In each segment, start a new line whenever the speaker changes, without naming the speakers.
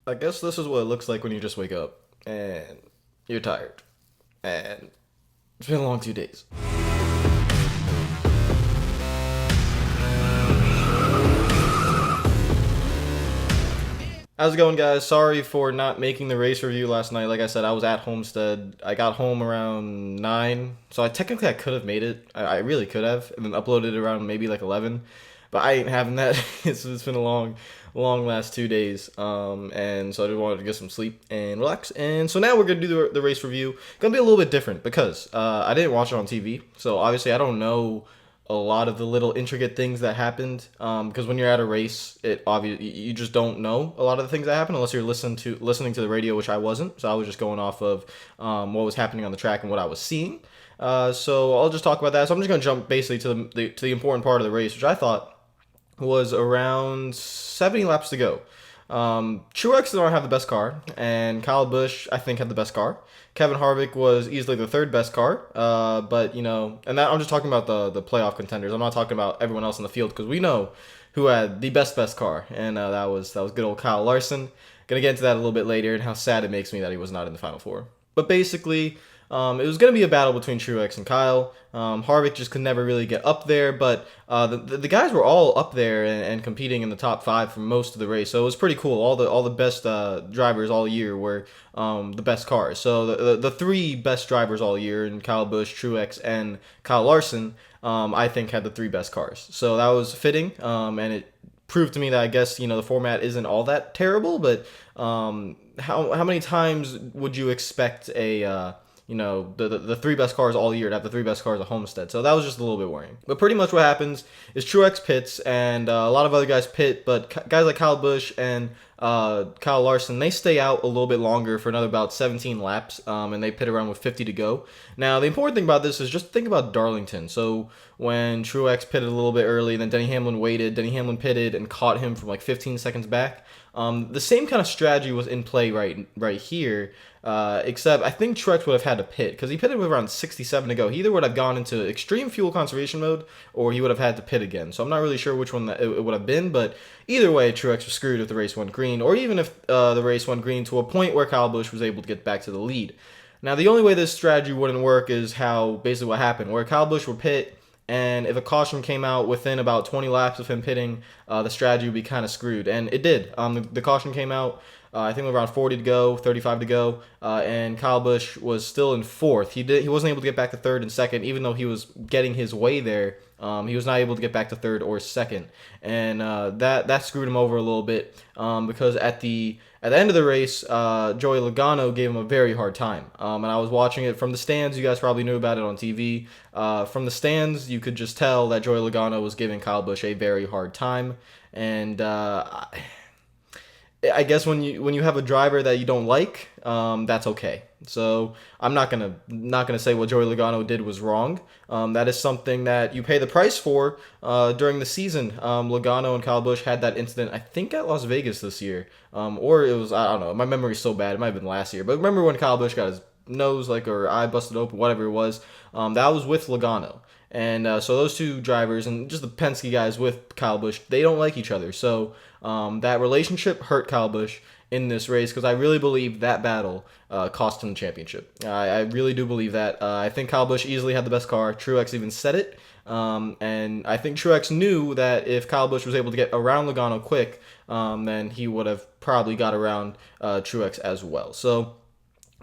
I guess this is what it looks like when you just wake up and you're tired and it's been a long 2 days. How's it going, guys? Sorry for not making the race review last night. Like I said, I was at Homestead. I got home around 9, so I could have made it. I really could have, and then uploaded it around maybe like 11. But I ain't having that. It's been a long last 2 days. And so I just wanted to get some sleep and relax. And so now we're gonna do the race review. Gonna be a little bit different because I didn't watch it on TV, so obviously I don't know a lot of the little intricate things that happened. Because when you're at a race, it obviously you just don't know a lot of the things that happen unless you're listening to the radio, which I wasn't. So I was just going off of what was happening on the track and what I was seeing. So I'll just talk about that. So I'm just gonna jump basically to the important part of the race, which I thought was around 70 laps to go. Truex did not have the best car, and Kyle Busch, I think, had the best car. Kevin Harvick was easily the third best car, but, and that I'm just talking about the playoff contenders. I'm not talking about everyone else in the field, because we know who had the best car, and that was good old Kyle Larson. Gonna get into that a little bit later, and how sad it makes me that he was not in the Final Four. But basically, it was going to be a battle between Truex and Kyle. Harvick just could never really get up there, but the guys were all up there and competing in the top 5 for most of the race. So it was pretty cool. All the best drivers all year were the best cars. So the three best drivers all year, and Kyle Busch, Truex, and Kyle Larson, I think had the 3 best cars. So that was fitting, and it proved to me that I guess the format isn't all that terrible. But how many times would you expect the 3 best cars all year to have the 3 best cars at Homestead? So that was just a little bit worrying. But pretty much what happens is Truex pits, and a lot of other guys pit, but guys like Kyle Busch and Kyle Larson, they stay out a little bit longer for another about 17 laps, and they pit around with 50 to go. Now, the important thing about this is just think about Darlington. So when Truex pitted a little bit early, then Denny Hamlin waited, Denny Hamlin pitted and caught him from like 15 seconds back. The same kind of strategy was in play right here, except I think Truex would have had to pit because he pitted with around 67 to go. He either would have gone into extreme fuel conservation mode or he would have had to pit again. So I'm not really sure which one it would have been, but either way, Truex was screwed if the race went green, or even if the race went green to a point where Kyle Busch was able to get back to the lead. Now, the only way this strategy wouldn't work is how basically what happened, where Kyle Busch would pit, and if a caution came out within about 20 laps of him pitting, the strategy would be kind of screwed. And it did. The caution came out, I think around 40 to go, 35 to go, and Kyle Busch was still in 4th. He wasn't able to get back to 3rd and 2nd, even though he was getting his way there. He was not able to get back to 3rd or 2nd, and that screwed him over a little bit, because at the end of the race, Joey Logano gave him a very hard time. And I was watching it from the stands. You guys probably knew about it on TV. From the stands, you could just tell that Joey Logano was giving Kyle Busch a very hard time. And I guess when you have a driver that you don't like, that's okay. So I'm not gonna say what Joey Logano did was wrong. That is something that you pay the price for during the season. Logano and Kyle Busch had that incident, I think, at Las Vegas this year, or it was, I don't know. My memory's so bad. It might have been last year. But remember when Kyle Busch got his nose or eye busted open, whatever it was? That was with Logano. And so those two drivers and just the Penske guys with Kyle Busch, they don't like each other. So that relationship hurt Kyle Busch in this race, because I really believe that battle cost him the championship. I really do believe that. I think Kyle Busch easily had the best car. Truex even said it. And I think Truex knew that if Kyle Busch was able to get around Logano quick, then he would have probably got around Truex as well. So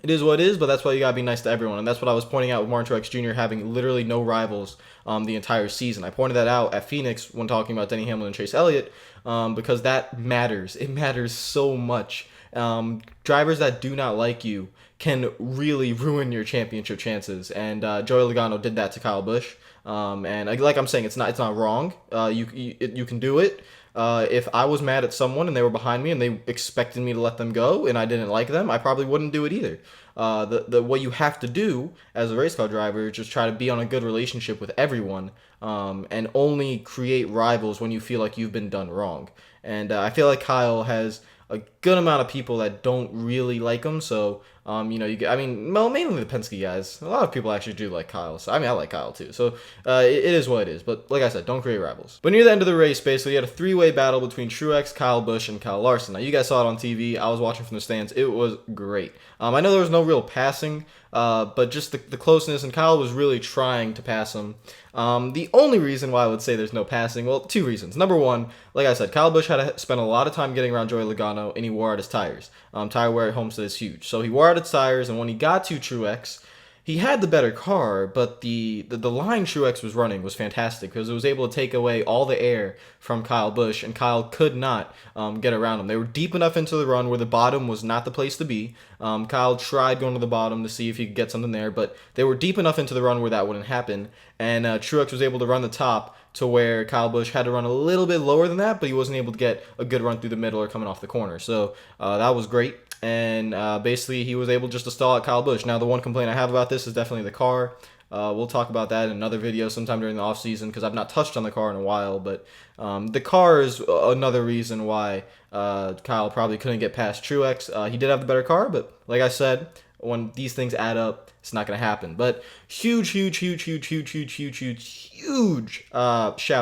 it is what it is, but that's why you gotta be nice to everyone, and that's what I was pointing out with Martin Truex Jr. having literally no rivals the entire season. I pointed that out at Phoenix when talking about Denny Hamlin and Chase Elliott, because that matters. It matters so much. Drivers that do not like you can really ruin your championship chances, and Joey Logano did that to Kyle Busch. And like I'm saying, it's not wrong. You can do it. If I was mad at someone and they were behind me and they expected me to let them go and I didn't like them, I probably wouldn't do it either. What you have to do as a race car driver is just try to be on a good relationship with everyone, and only create rivals when you feel like you've been done wrong. And I feel like Kyle has a good amount of people that don't really like him. So, you get, I mean, well, mainly the Penske guys. A lot of people actually do like Kyle. So, I mean, I like Kyle too. So, it is what it is. But like I said, don't create rivals. But near the end of the race, basically, you had a three-way battle between Truex, Kyle Busch, and Kyle Larson. Now, you guys saw it on TV. I was watching from the stands. It was great. I know there was no real passing, but just the closeness, and Kyle was really trying to pass him. The only reason why I would say there's no passing, well, two reasons. Number one, like I said, Kyle Busch had to spend a lot of time getting around Joey Logano, and he wore out his tires. Tire wear at Homestead is huge. So he wore out his tires, and when he got to Truex, he had the better car, but the line Truex was running was fantastic because it was able to take away all the air from Kyle Busch, and Kyle could not get around him. They were deep enough into the run where the bottom was not the place to be. Kyle tried going to the bottom to see if he could get something there, but they were deep enough into the run where that wouldn't happen, and Truex was able to run the top to where Kyle Busch had to run a little bit lower than that, but he wasn't able to get a good run through the middle or coming off the corner. So that was great. And basically, he was able just to stall out Kyle Busch. Now, the one complaint I have about this is definitely the car. We'll talk about that in another video sometime during the offseason because I've not touched on the car in a while. But the car is another reason why Kyle probably couldn't get past Truex. He did have the better car, but like I said, when these things add up, it's not going to happen. But huge shout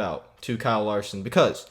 out to Kyle Larson because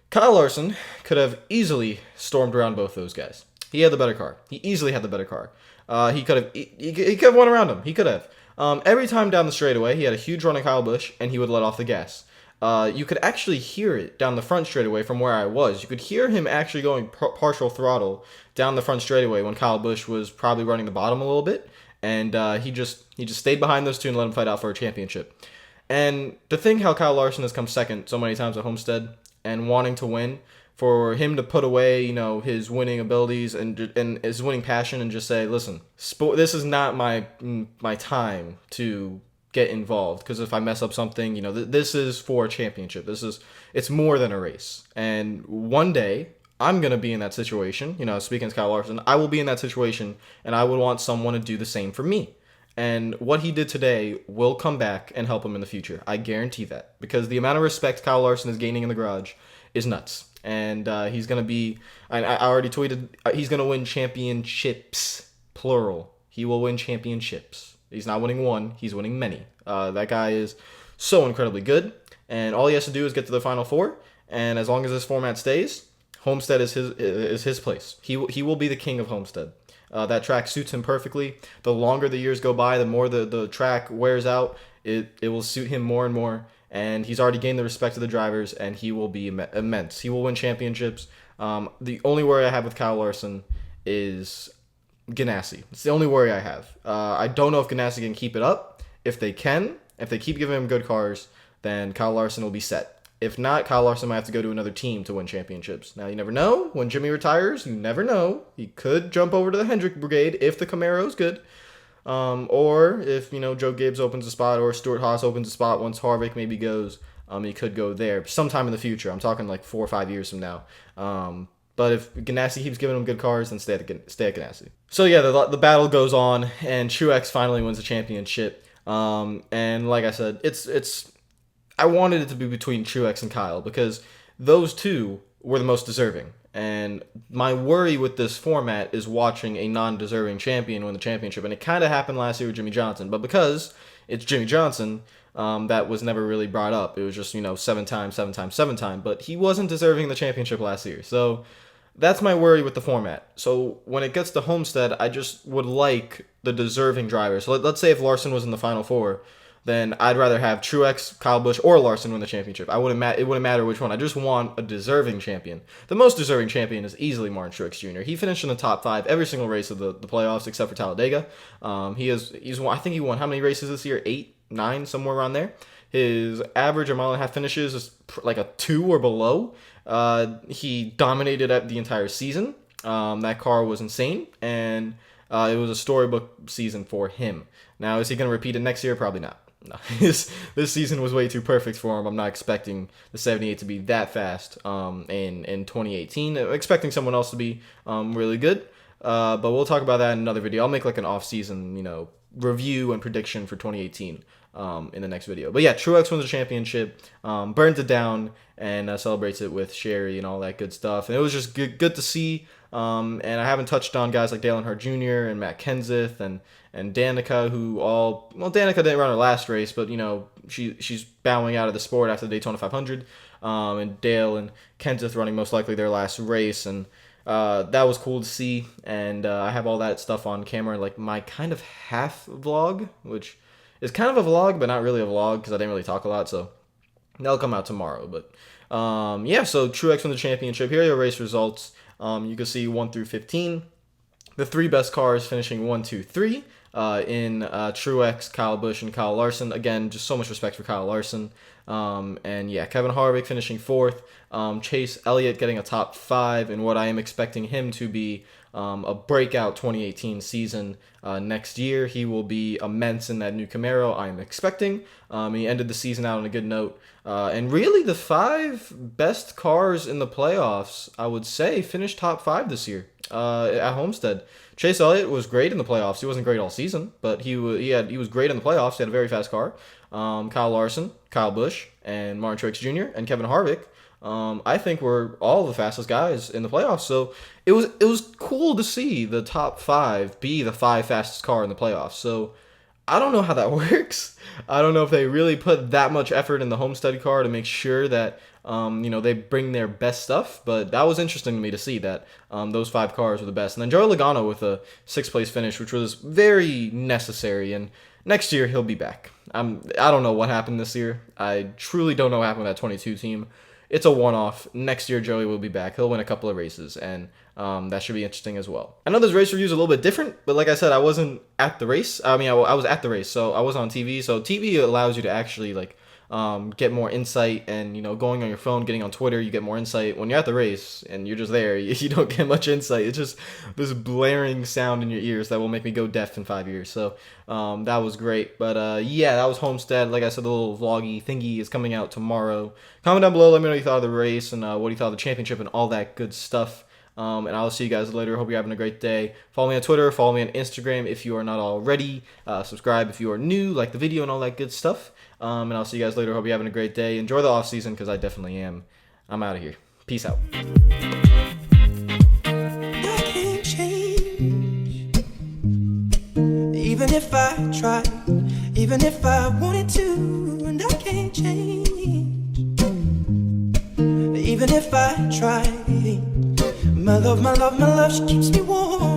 Kyle Larson could have easily stormed around both those guys. He had the better car. He easily had the better car. He could have won around him. He could have. Every time down the straightaway, he had a huge run on Kyle Busch, and he would let off the gas. You could actually hear it down the front straightaway from where I was. You could hear him actually going partial throttle down the front straightaway when Kyle Busch was probably running the bottom a little bit, and he just stayed behind those two and let him fight out for a championship. And to think how Kyle Larson has come second so many times at Homestead and wanting to win, for him to put away, his winning abilities and his winning passion and just say, listen, this is not my time to get involved because if I mess up something, this is for a championship. It's more than a race. And one day I'm going to be in that situation. Speaking as Kyle Larson, I will be in that situation and I would want someone to do the same for me. And what he did today will come back and help him in the future. I guarantee that because the amount of respect Kyle Larson is gaining in the garage is nuts. And he's going to be, I already tweeted, he's going to win championships, plural. He will win championships. He's not winning one, he's winning many. That guy is so incredibly good. And all he has to do is get to the Final Four. And as long as this format stays, Homestead is his place. He will be the king of Homestead. That track suits him perfectly. The longer the years go by, the more the track wears out, it will suit him more and more. And he's already gained the respect of the drivers, and he will be immense. He will win championships. The only worry I have with Kyle Larson is Ganassi. It's the only worry I have. I don't know if Ganassi can keep it up. If they keep giving him good cars, then Kyle Larson will be set. If not, Kyle Larson might have to go to another team to win championships. Now, you never know. When Jimmy retires, you never know. He could jump over to the Hendrick Brigade if the Camaro is good. Or if, Joe Gibbs opens a spot or Stuart Haas opens a spot once Harvick maybe goes, he could go there sometime in the future. I'm talking like 4 or 5 years from now. But if Ganassi keeps giving him good cars, then stay at Ganassi. So yeah, the battle goes on, and Truex finally wins the championship. And like I said, I wanted it to be between Truex and Kyle because those two were the most deserving. And my worry with this format is watching a non-deserving champion win the championship. And it kind of happened last year with Jimmy Johnson. But because it's Jimmy Johnson, that was never really brought up. It was just, 7 times. But he wasn't deserving the championship last year. So that's my worry with the format. So when it gets to Homestead, I just would like the deserving drivers. So let's say if Larson was in the Final Four, then I'd rather have Truex, Kyle Busch, or Larson win the championship. It wouldn't matter which one. I just want a deserving champion. The most deserving champion is easily Martin Truex Jr. He finished in the top 5 every single race of the playoffs except for Talladega. He's won, I think he won how many races this year? 8, 9, somewhere around there. His average a mile and a half finishes is like a 2 or below. He dominated the entire season. That car was insane, and it was a storybook season for him. Now, is he going to repeat it next year? Probably not. No, this season was way too perfect for him. I'm not expecting the 78 to be that fast in 2018. I'm expecting someone else to be really good. But we'll talk about that in another video. I'll make like an off-season, review and prediction for 2018 in the next video. But yeah, Truex wins the championship, burns it down, and celebrates it with Sherry and all that good stuff. And it was just good to see. And I haven't touched on guys like Dale Earnhardt Jr. and Matt Kenseth and Danica, who all, well, Danica didn't run her last race, but, you know, she's bowing out of the sport after the Daytona 500. And Dale and Kenseth running most likely their last race. And that was cool to see. And I have all that stuff on camera, like my kind of half vlog, which is kind of a vlog, but not really a vlog because I didn't really talk a lot. So that'll come out tomorrow. But yeah, so Truex won the championship. Here are your race results. You can see 1 through 15. The 3 best cars finishing 1, 2, 3 in Truex, Kyle Busch, and Kyle Larson. Again, just so much respect for Kyle Larson. And yeah, Kevin Harvick finishing 4th. Chase Elliott getting a top 5 in what I am expecting him to be a breakout 2018 season next year. He will be immense in that new Camaro, I am expecting. He ended the season out on a good note. And really, the 5 best cars in the playoffs, I would say, finished top 5 this year at Homestead. Chase Elliott was great in the playoffs. He wasn't great all season, but he was great in the playoffs. He had a very fast car. Kyle Larson, Kyle Busch, and Martin Truex Jr. and Kevin Harvick, I think were all the fastest guys in the playoffs. So it was cool to see the top 5 be the 5 fastest car in the playoffs. So I don't know how that works. I don't know if they really put that much effort in the Homestead car to make sure that they bring their best stuff. But that was interesting to me to see that those 5 cars were the best. And then Joey Logano with a 6th place finish, which was very necessary. And next year he'll be back. I don't know what happened this year. I truly don't know what happened with that 22 team. It's a one-off. Next year, Joey will be back. He'll win a couple of races, and that should be interesting as well. I know this race review is a little bit different, but like I said, I wasn't at the race. I was at the race, so I was on TV. So TV allows you to actually get more insight, and going on your phone, getting on Twitter, you get more insight. When you're at the race and you're just there, you don't get much insight. It's just this blaring sound in your ears that will make me go deaf in 5 years. So that was great. But yeah, that was Homestead. Like I said, the little vloggy thingy is coming out tomorrow. Comment down below, let me know what you thought of the race and what you thought of the championship and all that good stuff. And I'll see you guys later. Hope you're having a great day. Follow me on Twitter. Follow me on Instagram if you are not already. Subscribe if you are new. Like the video and all that good stuff. And I'll see you guys later. Hope you're having a great day. Enjoy the off season because I definitely am. I'm out of here. Peace out.
I can't change. Even if I tried, even if I wanted to, and I can't change. Even if I tried, my love, she keeps me warm.